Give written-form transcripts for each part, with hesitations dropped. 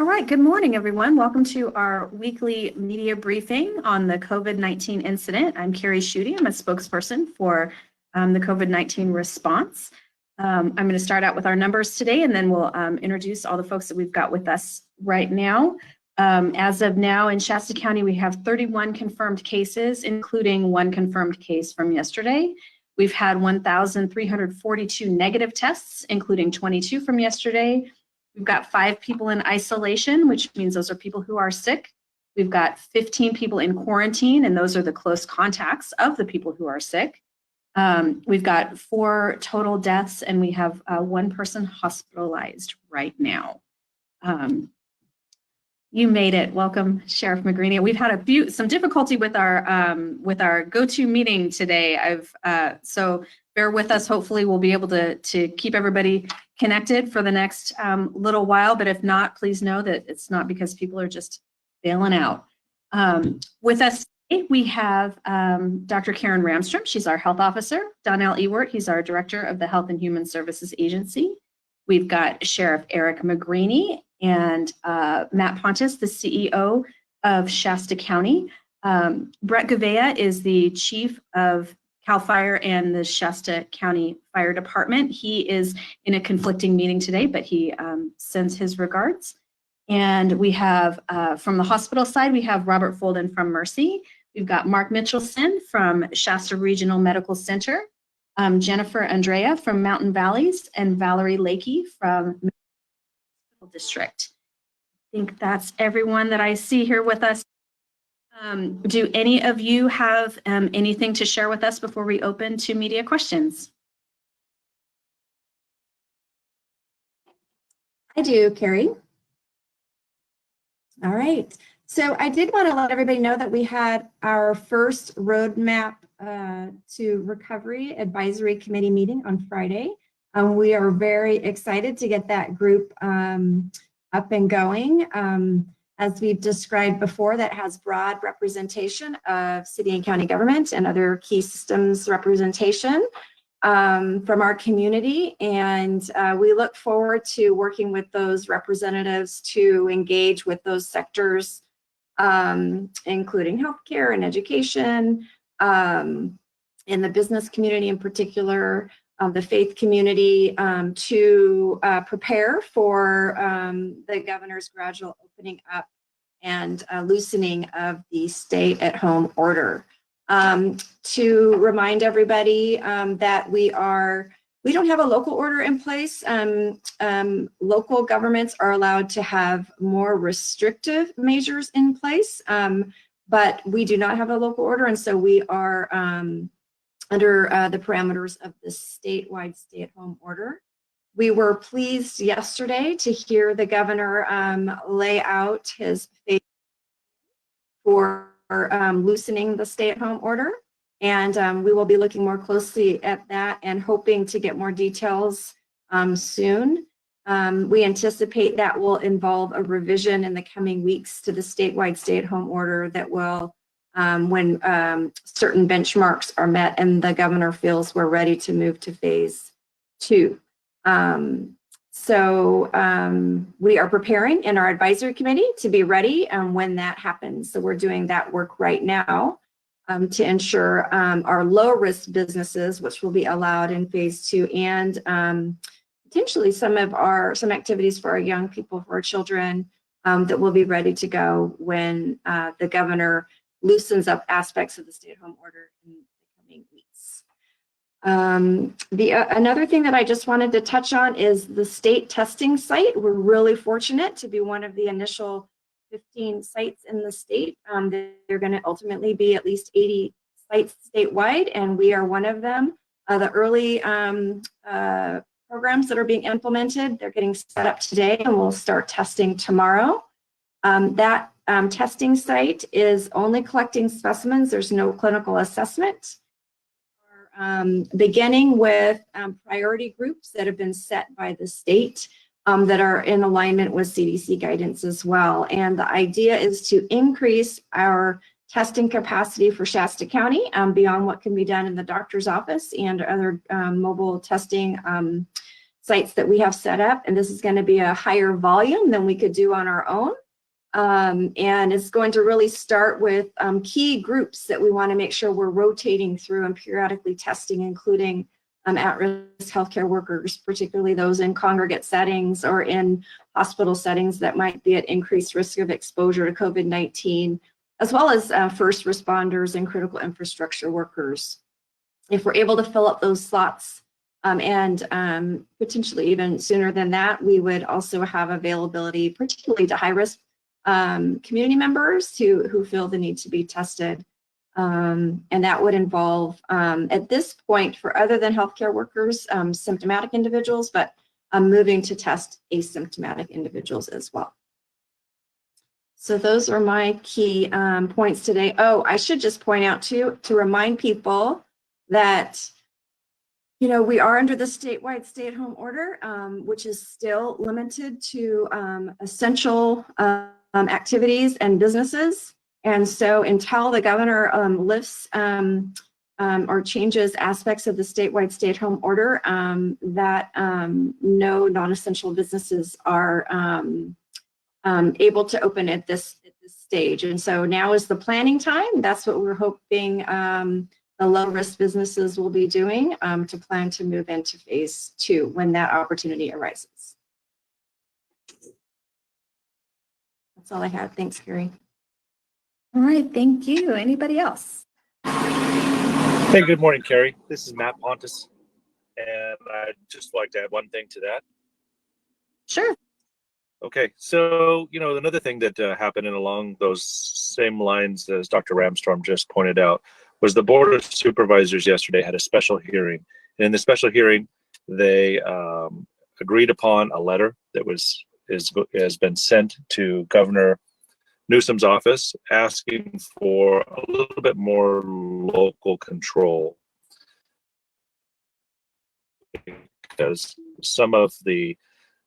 All right, good morning, everyone. Welcome to our weekly media briefing on the COVID-19 incident. I'm Carrie Schutte. I'm a spokesperson for the COVID-19 response. I'm going to start out with our numbers today, and then we'll introduce all the folks that we've got with us right now. As of now, in Shasta County, we have 31 confirmed cases, including one confirmed case from yesterday. We've had 1,342 negative tests, including 22 from yesterday. We've got 5 people in isolation, which means those are people who are sick. We've got 15 people in quarantine, and those are the close contacts of the people who are sick. We've got 4 total deaths, and we have 1 person hospitalized right now. You made it. Welcome, Sheriff Magrini. We've had some difficulty with our go-to meeting today. So bear with us. Hopefully, we'll be able to keep everybody connected for the next little while. But if not, please know that it's not because people are just bailing out. With us today, we have Dr. Karen Ramstrom. She's our health officer. Donnell Ewert. He's our director of the Health and Human Services Agency. We've got Sheriff Eric Magrini and Matt Pontes, the CEO of Shasta County. Brett Gavea is the chief of CAL FIRE and the Shasta County Fire Department. He is in a conflicting meeting today, but he sends his regards. And we have, from the hospital side, we have Robert Folden from Mercy. We've got Mark Mitchelson from Shasta Regional Medical Center, Jennifer Andrea from Mountain Valleys, and Valerie Lakey from District. I think that's everyone that I see here with us. Do any of you have anything to share with us before we open to media questions? I do, Carrie. All right. So I did want to let everybody know that we had our first roadmap to recovery advisory committee meeting on Friday. We are very excited to get that group up and going. As we've described before, that has broad representation of city and county government and other key systems representation from our community. And we look forward to working with those representatives to engage with those sectors, including healthcare and education, in the business community in particular, the faith community, to prepare for the governor's gradual opening up and loosening of the stay-at-home order. To remind everybody that we don't have a local order in place. Local governments are allowed to have more restrictive measures in place, but we do not have a local order, and so we are under the parameters of the statewide stay-at-home order. We were pleased yesterday to hear the governor lay out his phase for loosening the stay-at-home order, and we will be looking more closely at that and hoping to get more details soon. We anticipate that will involve a revision in the coming weeks to the statewide stay-at-home order that will when certain benchmarks are met and the governor feels we're ready to move to phase 2. We are preparing in our advisory committee to be ready when that happens. So we're doing that work right now to ensure our low risk businesses, which will be allowed in phase 2, and potentially some activities for our young people, for our children, that will be ready to go when the governor loosens up aspects of the stay-at-home order in the coming weeks. Another thing that I just wanted to touch on is the state testing site. We're really fortunate to be one of the initial 15 sites in the state. They're going to ultimately be at least 80 sites statewide, and we are one of them. The early programs that are being implemented, they're getting set up today, and we'll start testing tomorrow. That testing site is only collecting specimens. There's no clinical assessment. Beginning with priority groups that have been set by the state that are in alignment with CDC guidance as well. And the idea is to increase our testing capacity for Shasta County beyond what can be done in the doctor's office and other mobile testing sites that we have set up, and this is going to be a higher volume than we could do on our own. And it's going to really start with key groups that we want to make sure we're rotating through and periodically testing, including at-risk healthcare workers, particularly those in congregate settings or in hospital settings that might be at increased risk of exposure to COVID-19, as well as first responders and critical infrastructure workers. If we're able to fill up those slots and potentially even sooner than that, we would also have availability, particularly to high-risk community members who feel the need to be tested. And that would involve, at this point, for other than healthcare workers, symptomatic individuals, but moving to test asymptomatic individuals as well. So those are my key points today. Oh, I should just point out too, to remind people that, you know, we are under the statewide stay-at-home order, which is still limited to essential activities and businesses. And so until the governor lifts or changes aspects of the statewide stay-at-home order, that no non-essential businesses are able to open at this stage. And so now is the planning time. That's what we're hoping the low-risk businesses will be doing to plan to move into phase 2 when that opportunity arises. That's all I had. Thanks, Carrie. All right, thank you. Anybody else? Hey, good morning, Carrie. This is Matt Pontes, and I'd just like to add one thing to that. Sure. Okay, so, you know, another thing that happened and along those same lines as Dr. Ramstrom just pointed out was the Board of Supervisors yesterday had a special hearing. And in the special hearing, they agreed upon a letter that has been sent to Governor Newsom's office asking for a little bit more local control, because some of the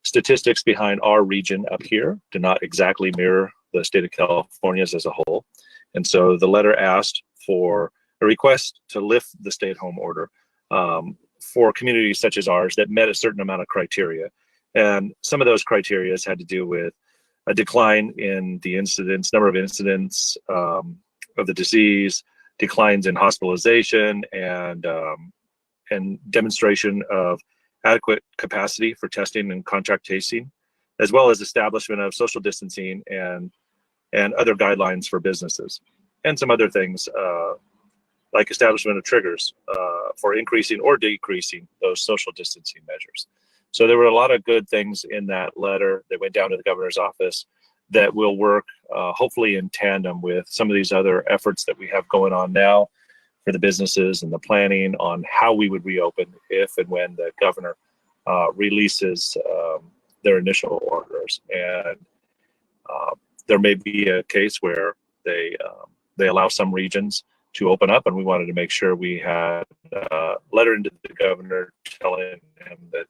statistics behind our region up here do not exactly mirror the state of California's as a whole. And so the letter asked for a request to lift the stay-at-home order for communities such as ours that met a certain amount of criteria. And some of those criteria had to do with a decline in the number of incidents of the disease, declines in hospitalization, and demonstration of adequate capacity for testing and contract tracing, as well as establishment of social distancing and other guidelines for businesses, and some other things like establishment of triggers for increasing or decreasing those social distancing measures. So there were a lot of good things in that letter that went down to the governor's office that will work hopefully in tandem with some of these other efforts that we have going on now for the businesses and the planning on how we would reopen if and when the governor releases their initial orders. And there may be a case where they allow some regions to open up, and we wanted to make sure we had a letter into the governor telling him that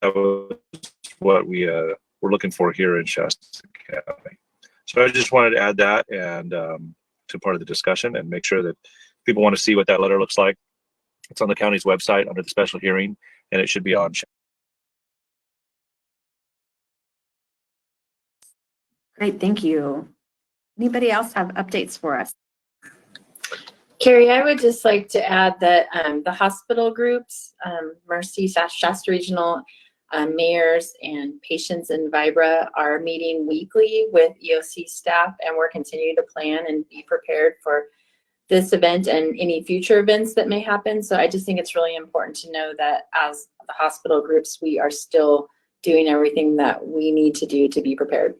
that was what we were looking for here in Shasta County. So I just wanted to add that and to part of the discussion and make sure that people want to see what that letter looks like. It's on the county's website under the special hearing, and it should be on. Great, thank you. Anybody else have updates for us? Carrie, I would just like to add that the hospital groups, Mercy, Shasta Regional, mayors, and patients in Vibra are meeting weekly with EOC staff, and we're continuing to plan and be prepared for this event and any future events that may happen. So I just think it's really important to know that as the hospital groups, we are still doing everything that we need to do to be prepared.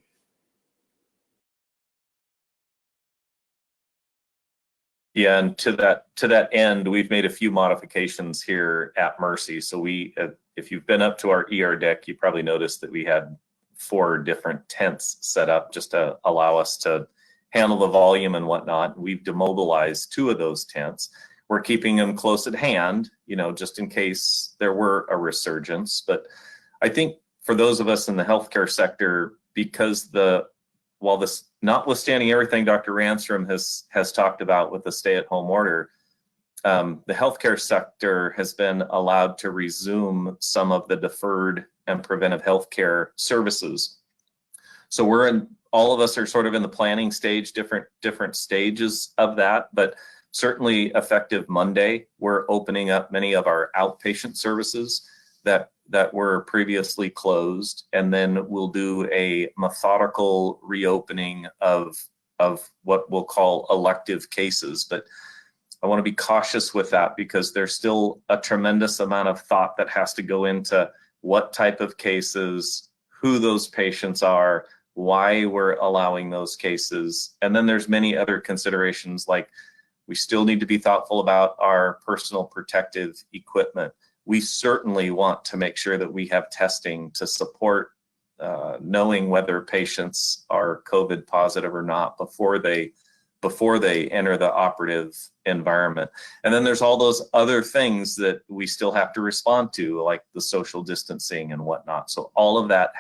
Yeah, and to that end, we've made a few modifications here at Mercy. So we, if you've been up to our ER deck, you probably noticed that we had 4 different tents set up just to allow us to handle the volume and whatnot. We've demobilized 2 of those tents. We're keeping them close at hand, you know, just in case there were a resurgence. But I think for those of us in the healthcare sector, because while this, notwithstanding everything Dr. Ramstrom has talked about with the stay-at-home order, the healthcare sector has been allowed to resume some of the deferred and preventive healthcare services. So all of us are sort of in the planning stage, different stages of that, but certainly effective Monday, we're opening up many of our outpatient services that were previously closed, and then we'll do a methodical reopening of what we'll call elective cases. But I want to be cautious with that because there's still a tremendous amount of thought that has to go into what type of cases, who those patients are, why we're allowing those cases. And then there's many other considerations, like we still need to be thoughtful about our personal protective equipment. We certainly want to make sure that we have testing to support knowing whether patients are COVID positive or not before they enter the operative environment. And then there's all those other things that we still have to respond to, like the social distancing and whatnot. So all of that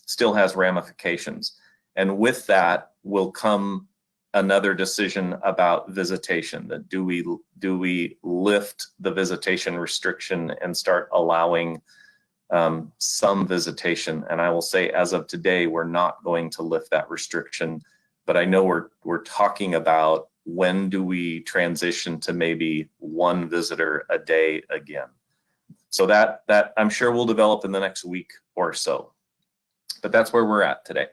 still has ramifications. And with that will come another decision about visitation. That do we lift the visitation restriction and start allowing some visitation? And I will say, as of today, we're not going to lift that restriction. But I know we're talking about when do we transition to maybe one visitor a day again. So that I'm sure will develop in the next week or so. But that's where we're at today.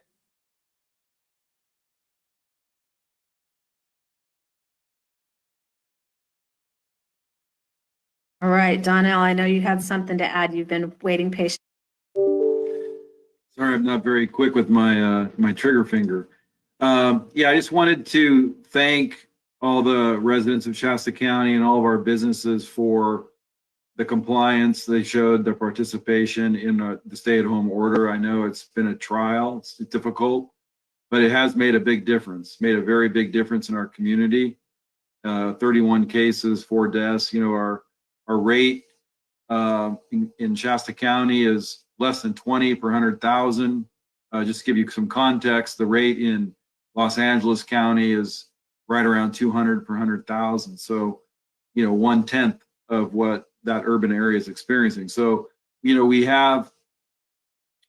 All right, Donnell, I know you had something to add. You've been waiting patiently. Sorry, I'm not very quick with my trigger finger. Yeah, I just wanted to thank all the residents of Shasta County and all of our businesses for the compliance they showed, their participation in the stay-at-home order. I know it's been a trial, it's difficult, but it has made a big difference, made a very big difference in our community. 31 cases, 4 deaths. You know, our rate in Shasta County is less than 20 per 100,000. Just to give you some context, the rate in Los Angeles County is right around 200 per 100,000. So, you know, 1/10 of what that urban area is experiencing. So, you know, we have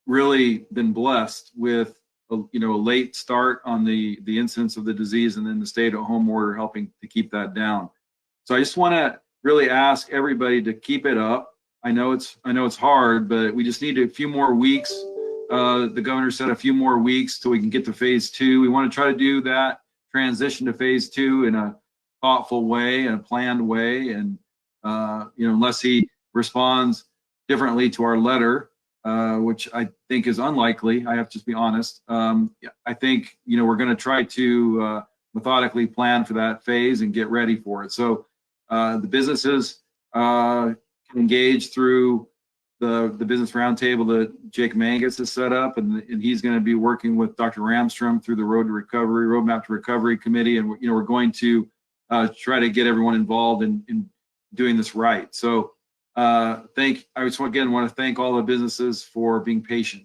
really been blessed with a late start on the incidence of the disease, and then the stay-at-home order helping to keep that down. So I just want to really ask everybody to keep it up. I know it's hard, but we just need a few more weeks. The governor said a few more weeks till we can get to phase 2. We want to try to do that transition to phase 2 in a thoughtful way and a planned way. And, unless he responds differently to our letter, which I think is unlikely, I have to just be honest. I think, we're going to try to methodically plan for that phase and get ready for it. So the businesses can engage through the business roundtable that Jake Mangus has set up, and he's going to be working with Dr. Ramstrom through the Roadmap to Recovery Committee, and we're going to try to get everyone involved in doing this right. So I just again want to thank all the businesses for being patient.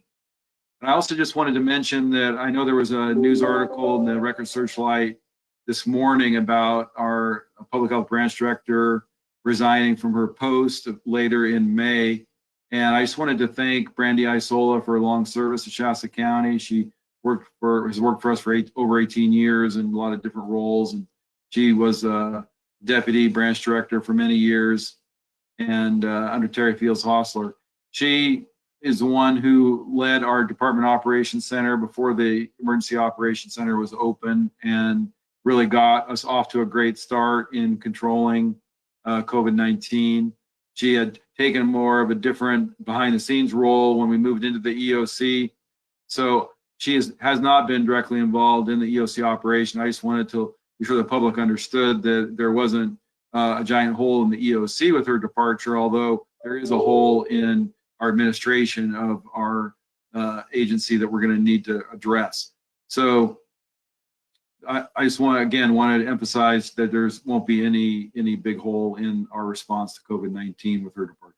And I also just wanted to mention that I know there was a news article in the Record Searchlight this morning about our public health branch director resigning from her post later in May. And I just wanted to thank Brandy Isola for her long service at Shasta County. She has worked for us for over 18 years in a lot of different roles. And she was a deputy branch director for many years and under Terry Fields Hostler. She is the one who led our Department Operations Center before the Emergency Operations Center was open, and really got us off to a great start in controlling COVID-19. She had taken more of a different behind-the-scenes role when we moved into the EOC. So she has not been directly involved in the EOC operation. I just wanted to be sure the public understood that there wasn't a giant hole in the EOC with her departure, although there is a hole in our administration of our agency that we're going to need to address. So I just wanted to emphasize that there won't be any big hole in our response to COVID-19 with her departure.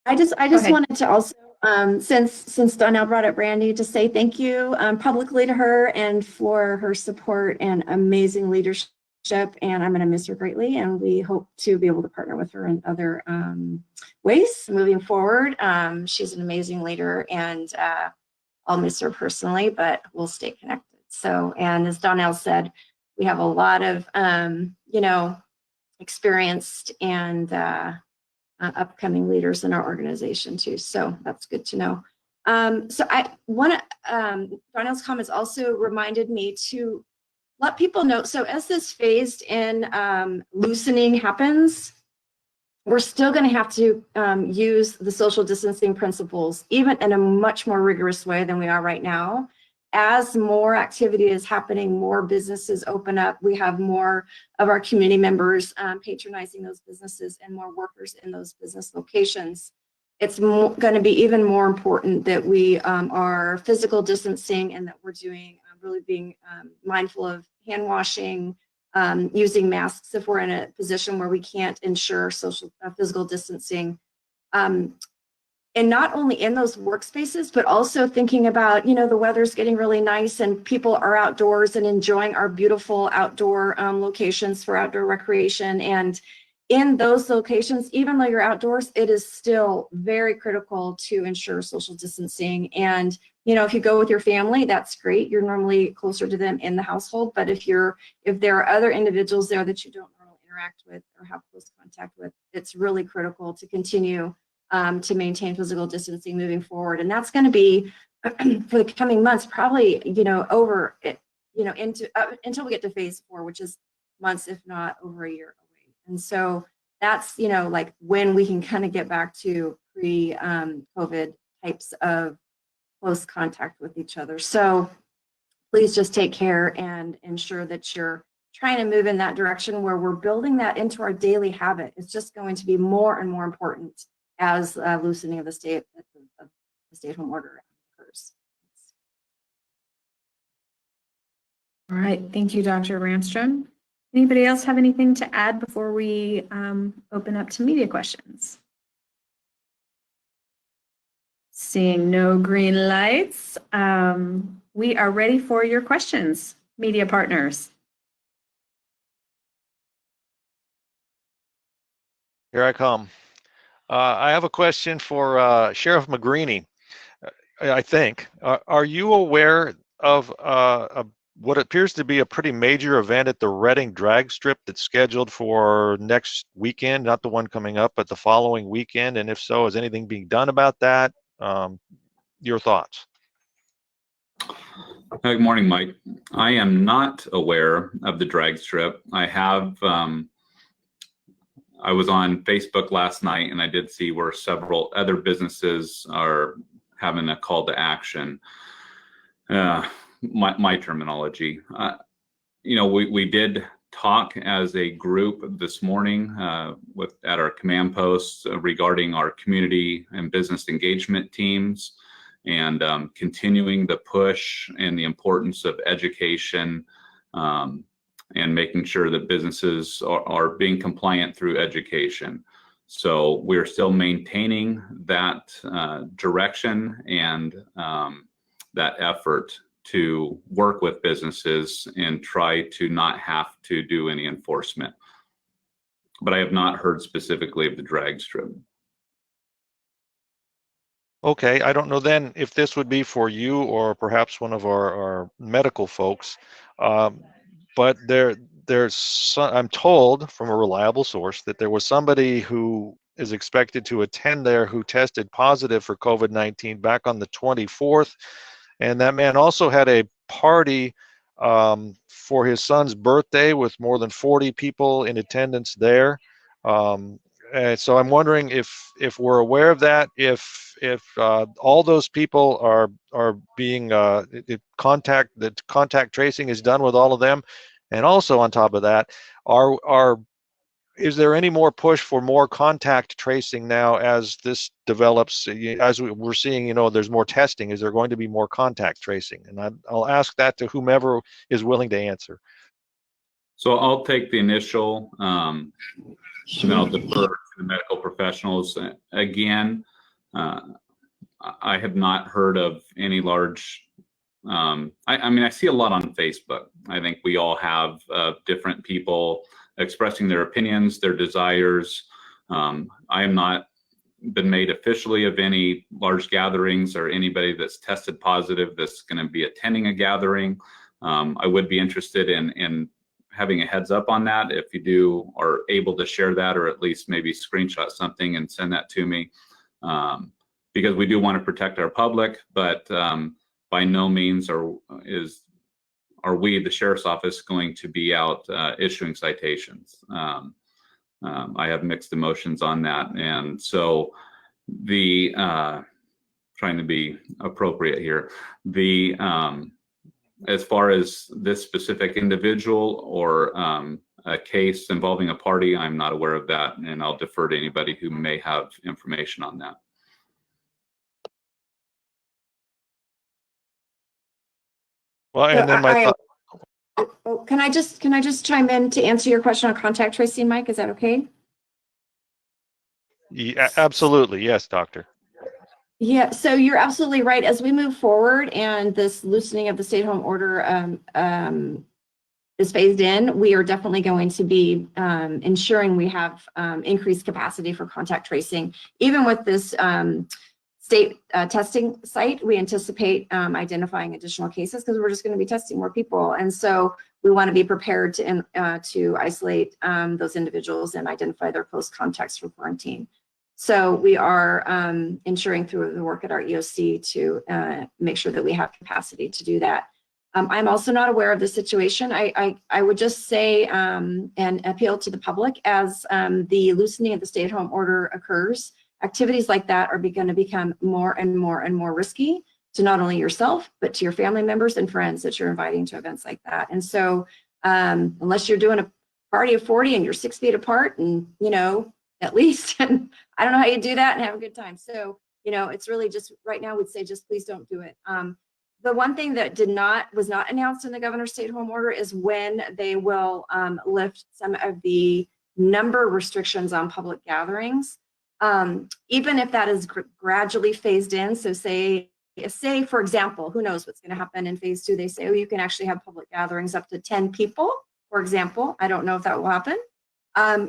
I just ahead. wanted to also Since Donnell brought up Brandy, to say thank you publicly to her and for her support and amazing leadership. And I'm going to miss her greatly. And we hope to be able to partner with her in other ways moving forward. She's an amazing leader, and I'll miss her personally, but we'll stay connected. So, and as Donnell said, we have a lot of, experienced and upcoming leaders in our organization too. So that's good to know. So I want to, Donnell's comments also reminded me to let people know. So as this phased in loosening happens, we're still going to have to use the social distancing principles, even in a much more rigorous way than we are right now. As more activity is happening, more businesses open up, we have more of our community members patronizing those businesses and more workers in those business locations. It's going to be even more important that we are physical distancing and that we're doing really being mindful of hand washing, using masks if we're in a position where we can't ensure physical distancing. And not only in those workspaces, but also thinking about, the weather's getting really nice and people are outdoors and enjoying our beautiful outdoor locations for outdoor recreation. And in those locations, even though you're outdoors, it is still very critical to ensure social distancing. And, if you go with your family, that's great. You're normally closer to them in the household. But if there are other individuals there that you don't normally interact with or have close contact with, it's really critical to continue to maintain physical distancing moving forward. And that's going to be for the coming months, probably, over it, until we get to phase 4, which is months, if not over a year away. And so that's, like when we can kind of get back to pre-COVID types of close contact with each other. So please just take care and ensure that you're trying to move in that direction where we're building that into our daily habit. It's just going to be more and more important as loosening of the stay-at-home order occurs. All right, thank you, Dr. Ramstrom. Anybody else have anything to add before we open up to media questions? Seeing no green lights, we are ready for your questions, media partners. Here I come. I have a question for Sheriff Magrini. I think. Are you aware of what appears to be a pretty major event at the Reading drag strip that's scheduled for next weekend, not the one coming up, but the following weekend? And if so, is anything being done about that? Your thoughts? Good morning, Mike. I am not aware of the drag strip. I was on Facebook last night and I did see where several other businesses are having a call to action. My terminology. We did talk as a group this morning at our command posts regarding our community and business engagement teams and continuing the push and the importance of education and making sure that businesses are being compliant through education. So we're still maintaining that direction and that effort to work with businesses and try to not have to do any enforcement. But I have not heard specifically of the drag strip. Okay, I don't know then if this would be for you or perhaps one of our medical folks. But I'm told from a reliable source that there was somebody who is expected to attend there who tested positive for COVID-19 back on the 24th. And that man also had a party for his son's birthday with more than 40 people in attendance there. And so I'm wondering if we're aware of that, if all those people are being contact tracing is done with all of them, and also on top of that, is there any more push for more contact tracing now as this develops? As we're seeing, there's more testing. Is there going to be more contact tracing? And I'll ask that to whomever is willing to answer. So I'll take the initial, and then I'll defer to the medical professionals. Again, I have not heard of any large, I mean, I see a lot on Facebook. I think we all have different people expressing their opinions, their desires. I am not been made officially of any large gatherings or anybody that's tested positive that's going to be attending a gathering. I would be interested in having a heads up on that. If you do are able to share that, or at least maybe screenshot something and send that to me, because we do want to protect our public, but by no means are we, the sheriff's office, going to be out issuing citations. I have mixed emotions on that, and so the trying to be appropriate here. The as far as this specific individual or a case involving a party, I'm not aware of that, and I'll defer to anybody who may have information on that. Well, and then my thought, Oh, can I just chime in to answer your question on contact tracing, Mike? Is that okay? yeah, absolutely, yes, doctor. Yeah, so you're absolutely right. As we move forward and this loosening of the stay-at-home order is phased in, we are definitely going to be ensuring we have increased capacity for contact tracing. Even with this state testing site, we anticipate identifying additional cases because we're just going to be testing more people. And so we want to be prepared to isolate those individuals and identify their close contacts for quarantine. So we are ensuring through the work at our EOC to make sure that we have capacity to do that. I'm also not aware of the situation. I would just say and appeal to the public as the loosening of the stay-at-home order occurs. Activities like that are going to become more and more and more risky to not only yourself, but to your family members and friends that you're inviting to events like that. And so unless you're doing a party of 40 and you're 6 feet apart and, you know, at least, and I don't know how you do that and have a good time. So, you know, it's really just right now we'd say just please don't do it. The one thing that was not announced in the governor's stay-at-home order is when they will lift some of the number restrictions on public gatherings. Even if that is gradually phased in, so say for example, who knows what's going to happen in phase 2, they say, oh, you can actually have public gatherings up to 10 people, for example. I don't know if that will happen.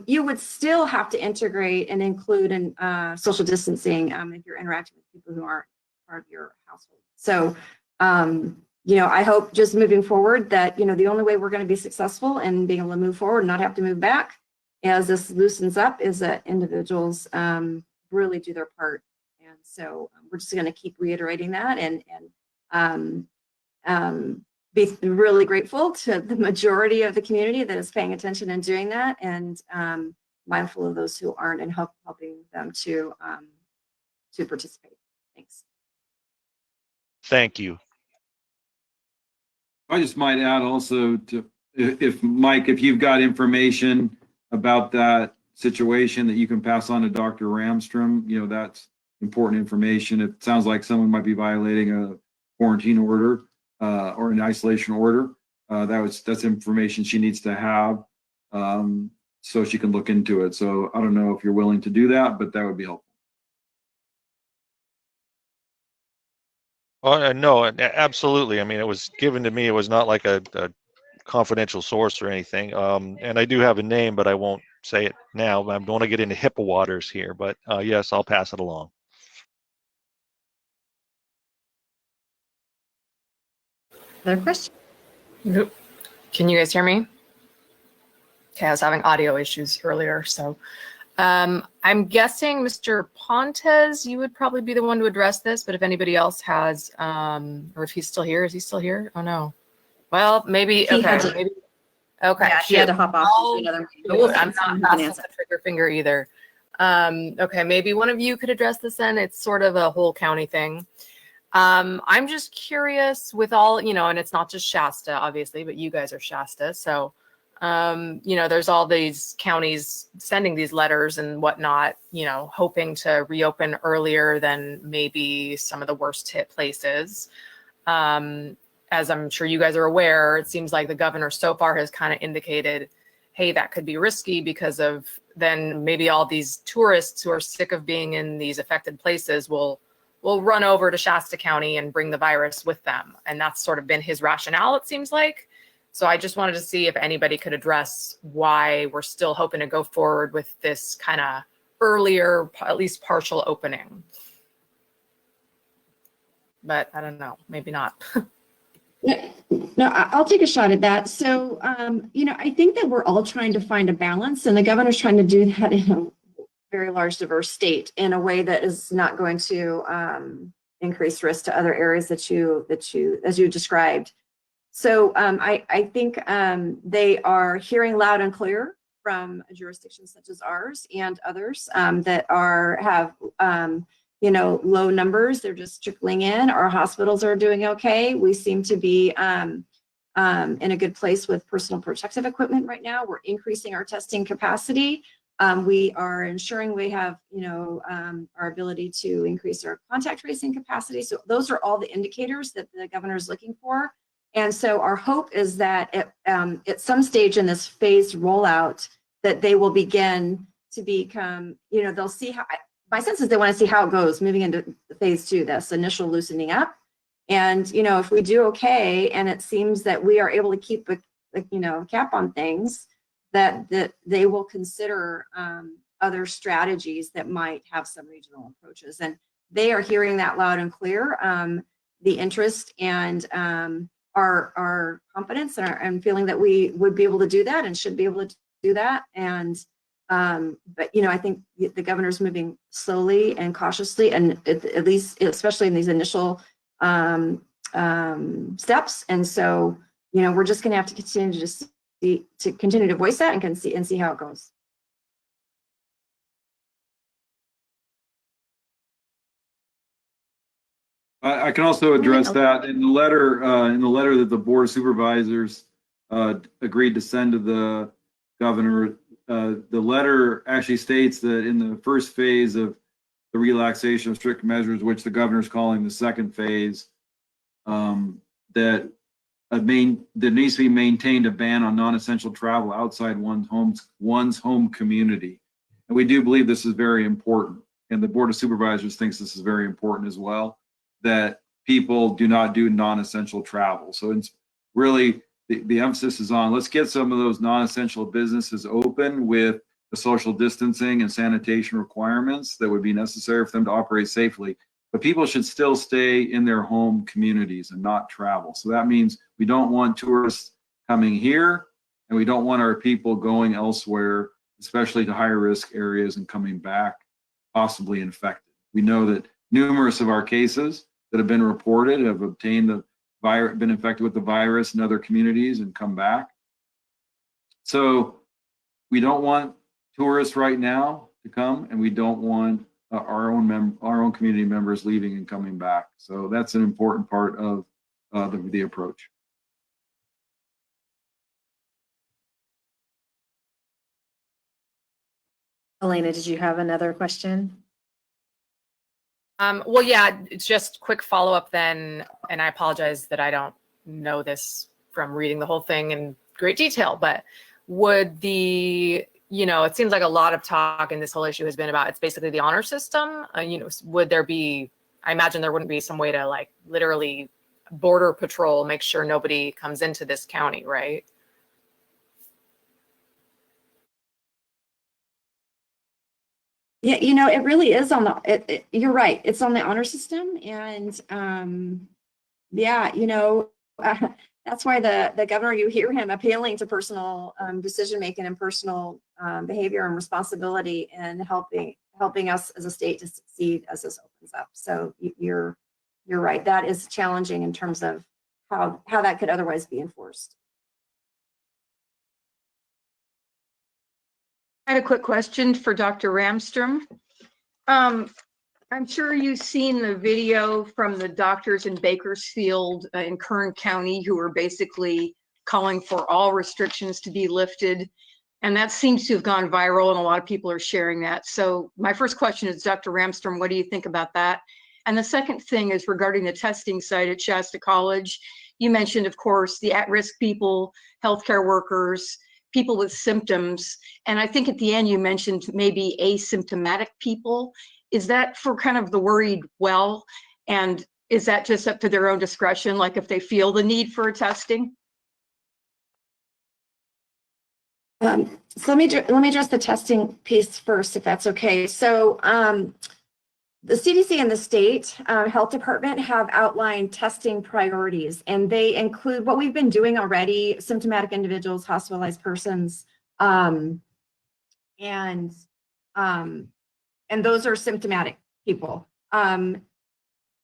You would still have to integrate and include in social distancing if you're interacting with people who aren't part of your household. So, you know, I hope just moving forward that, you know, the only way we're going to be successful and being able to move forward and not have to move back as this loosens up is that individuals really do their part. And so we're just going to keep reiterating that and be really grateful to the majority of the community that is paying attention and doing that, and mindful of those who aren't and helping them to participate. Thanks. Thank you. I just might add also to, if Mike, if you've got information about that situation that you can pass on to Dr. Ramstrom, you know, that's important information. It sounds like someone might be violating a quarantine order or an isolation order. That's information she needs to have so she can look into it. So I don't know if you're willing to do that, but that would be helpful. Oh, no, absolutely. I mean, it was given to me. It was not like a confidential source or anything. And I do have a name, but I won't say it now. I don't want to get into HIPAA waters here, but yes, I'll pass it along. Other question? Nope. Can you guys hear me? Okay, I was having audio issues earlier, so I'm guessing Mr. Pontes, you would probably be the one to address this, but if anybody else has, or if he's still here, is he still here? Oh no. Well, maybe, maybe. Okay. Yeah, he had to hop off to another meeting. I'm not passing the trigger finger either. Okay, maybe one of you could address this then. It's sort of a whole county thing. I'm just curious with all, you know, and it's not just Shasta, obviously, but you guys are Shasta. So, you know, there's all these counties sending these letters and whatnot, you know, hoping to reopen earlier than maybe some of the worst hit places. As I'm sure you guys are aware, it seems like the governor so far has kind of indicated, hey, that could be risky because of then maybe all these tourists who are sick of being in these affected places will will run over to Shasta County and bring the virus with them. And that's sort of been his rationale, it seems like. So I just wanted to see if anybody could address why we're still hoping to go forward with this kind of earlier, at least partial opening. But I don't know, maybe not. No, I'll take a shot at that. So, I think that we're all trying to find a balance, and the governor's trying to do that in a very large, diverse state in a way that is not going to increase risk to other areas that you as you described. So I think they are hearing loud and clear from jurisdictions such as ours and others that have low numbers. They're just trickling in. Our hospitals are doing okay. We seem to be in a good place with personal protective equipment right now. We're increasing our testing capacity. We are ensuring we have, our ability to increase our contact tracing capacity. So those are all the indicators that the governor is looking for. And so our hope is that at some stage in this phased rollout, that they will begin to become, they'll see how, my sense is they want to see how it goes moving into phase 2, this initial loosening up. And, if we do okay, and it seems that we are able to keep a cap on things, that they will consider other strategies that might have some regional approaches. And they are hearing that loud and clear, the interest and our confidence and feeling that we would be able to do that and should be able to do that. And but I think the governor's moving slowly and cautiously, and at least especially in these initial steps. And so we're just going to have to continue to voice that and see how it goes. I can also address that in the letter that the Board of Supervisors agreed to send to the governor. The letter actually states that in the first phase of the relaxation of strict measures, which the governor is calling the second phase, that there needs to be maintained a ban on non-essential travel outside one's home community. And we do believe this is very important. And the Board of Supervisors thinks this is very important as well, that people do not do non-essential travel. So it's really, the emphasis is on, let's get some of those non-essential businesses open with the social distancing and sanitation requirements that would be necessary for them to operate safely. But people should still stay in their home communities and not travel. So that means we don't want tourists coming here, and we don't want our people going elsewhere, especially to higher risk areas and coming back possibly infected. We know that numerous of our cases that have been reported have obtained the virus, been infected with the virus in other communities and come back. So we don't want tourists right now to come, and we don't want our own community members leaving and coming back. So that's an important part of the approach. Elena, did you have another question? Well, yeah, it's just quick follow-up then, and I apologize that I don't know this from reading the whole thing in great detail, but would it seems like a lot of talk in this whole issue has been about, it's basically the honor system. Would there be, I imagine there wouldn't be some way to literally border patrol, make sure nobody comes into this county, right? Yeah, it really is on the, you're right. It's on the honor system. And that's why the governor, you hear him appealing to personal decision-making and personal behavior and responsibility, and helping us as a state to succeed as this opens up. So you're right. That is challenging in terms of how that could otherwise be enforced. I had a quick question for Dr. Ramstrom. I'm sure you've seen the video from the doctors in Bakersfield in Kern County who are basically calling for all restrictions to be lifted. And that seems to have gone viral, and a lot of people are sharing that. So my first question is, Dr. Ramstrom, what do you think about that? And the second thing is regarding the testing site at Shasta College. You mentioned, of course, the at-risk people, healthcare workers, people with symptoms. And I think at the end you mentioned maybe asymptomatic people. is that for kind of the worried well? And is that just up to their own discretion, like if they feel the need for testing? So let me address the testing piece first, if that's okay. So the CDC and the state health department have outlined testing priorities, and they include what we've been doing already: symptomatic individuals, hospitalized persons, and those are symptomatic people.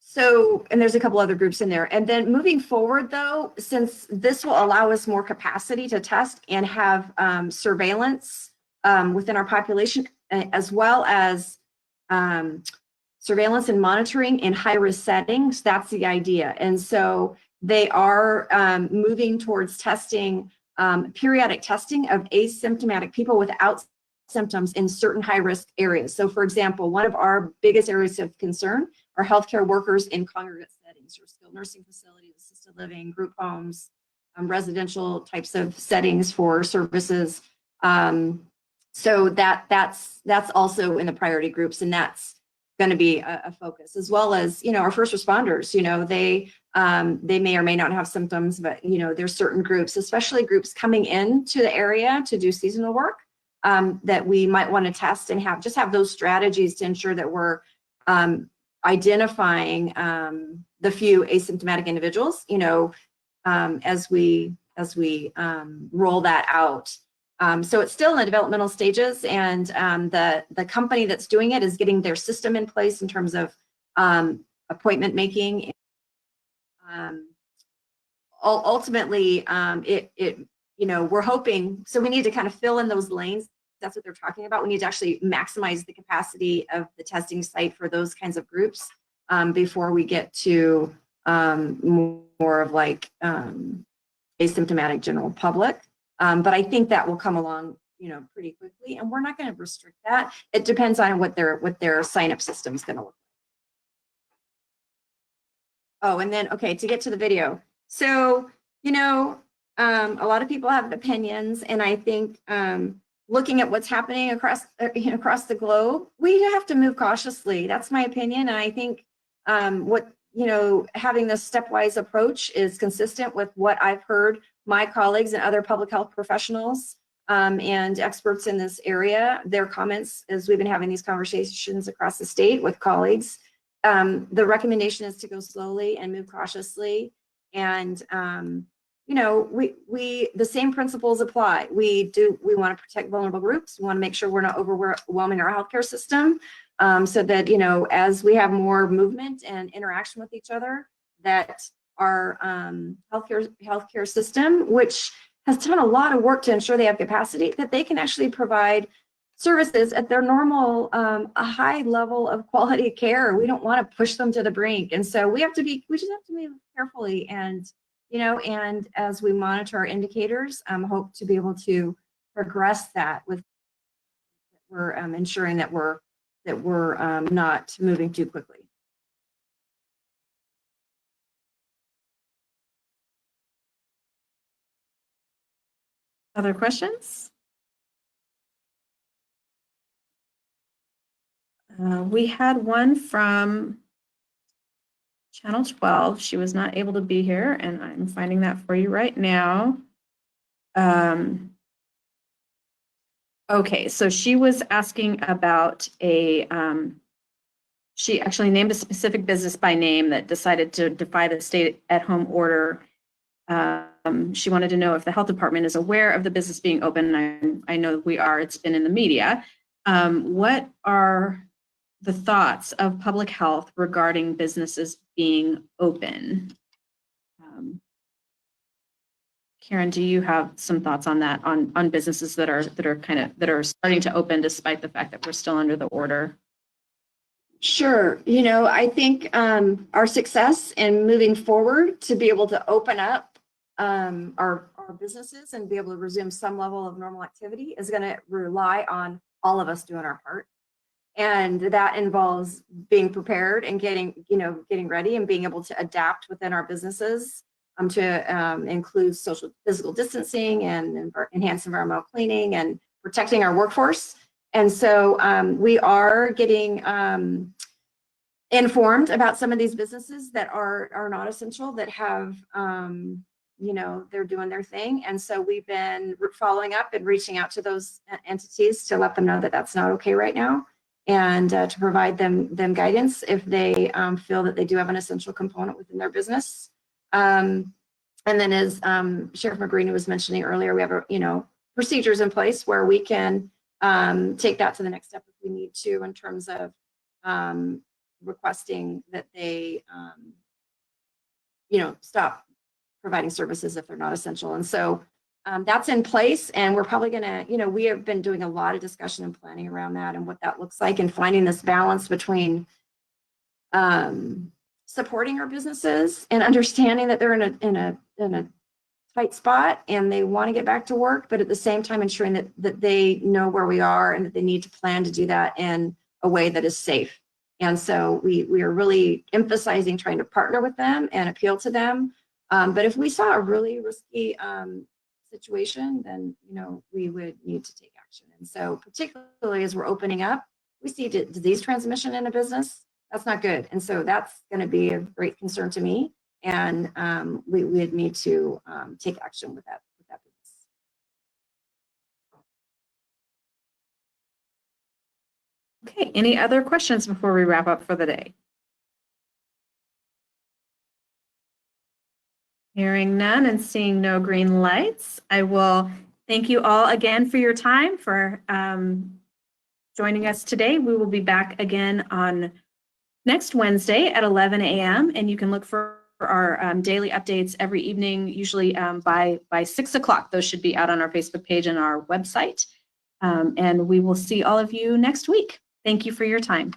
So, and there's a couple other groups in there. And then moving forward, though, since this will allow us more capacity to test and have surveillance within our population, as well as surveillance and monitoring in high-risk settings, that's the idea. And so they are moving towards testing, periodic testing of asymptomatic people without symptoms in certain high-risk areas. So, for example, one of our biggest areas of concern are healthcare workers in congregate settings, or skilled nursing facilities, assisted living, group homes, residential types of settings for services. So that's also in the priority groups, and that's going to be a focus, as well as, our first responders. They may or may not have symptoms, but there's certain groups, especially groups coming into the area to do seasonal work, that we might want to test and have those strategies to ensure that we're identifying the few asymptomatic individuals, as we roll that out. So it's still in the developmental stages, and the company that's doing it is getting their system in place in terms of appointment making. Ultimately, we're hoping, so we need to kind of fill in those lanes. That's what they're talking about. We need to actually maximize the capacity of the testing site for those kinds of groups before we get to more of like asymptomatic general public. But I think that will come along, pretty quickly, and we're not going to restrict that. It depends on what their sign-up system is going to look like. Oh, and then, okay, to get to the video. So, a lot of people have opinions, and I think looking at what's happening across the globe, we have to move cautiously. That's my opinion, and I think having this stepwise approach is consistent with what I've heard my colleagues and other public health professionals and experts in this area, their comments as we've been having these conversations across the state with colleagues. The recommendation is to go slowly and move cautiously, and the same principles apply. We want to protect vulnerable groups. We want to make sure we're not overwhelming our healthcare system, so that, as we have more movement and interaction with each other, that our healthcare system, which has done a lot of work to ensure they have capacity, that they can actually provide services at their normal, a high level of quality of care. We don't want to push them to the brink. And so we just have to move carefully, and and as we monitor our indicators, hope to be able to progress that with, we're ensuring that we're not moving too quickly. Other questions? We had one from Channel 12. She was not able to be here, and I'm finding that for you right now. Okay, so she was asking about she actually named a specific business by name that decided to defy the stay-at-home order. She wanted to know if the health department is aware of the business being open. I know we are. It's been in the media. What are the thoughts of public health regarding businesses being open? Karen, do you have some thoughts on that, on businesses that are starting to open despite the fact that we're still under the order? Sure. I think our success in moving forward to be able to open up our businesses and be able to resume some level of normal activity is going to rely on all of us doing our part. And that involves being prepared and getting ready and being able to adapt within our businesses to include physical distancing and enhanced environmental cleaning and protecting our workforce. And so we are getting informed about some of these businesses that are not essential, that have, you know, they're doing their thing. And so we've been following up and reaching out to those entities to let them know that that's not okay right now, and to provide them guidance if they feel that they do have an essential component within their business. And then, as Sheriff Magrini was mentioning earlier, we have, you know, procedures in place where we can take that to the next step if we need to, in terms of requesting that they, you know, stop providing services if they're not essential. And so that's in place, and we're probably gonna, you know, we have been doing a lot of discussion and planning around that and what that looks like, and finding this balance between supporting our businesses and understanding that they're in a tight spot and they want to get back to work, but at the same time ensuring that they know where we are and that they need to plan to do that in a way that is safe. And so we are really emphasizing trying to partner with them and appeal to them. But if we saw a really risky situation, then, you know, we would need to take action. And so particularly as we're opening up, we see disease transmission in a business. That's not good. And so that's going to be a great concern to me. And we would need to take action with that business. Okay, any other questions before we wrap up for the day? Hearing none and seeing no green lights, I will thank you all again for your time, for joining us today. We will be back again on next Wednesday at 11 a.m. and you can look for our daily updates every evening, usually by 6 o'clock. Those should be out on our Facebook page and our website. And we will see all of you next week. Thank you for your time.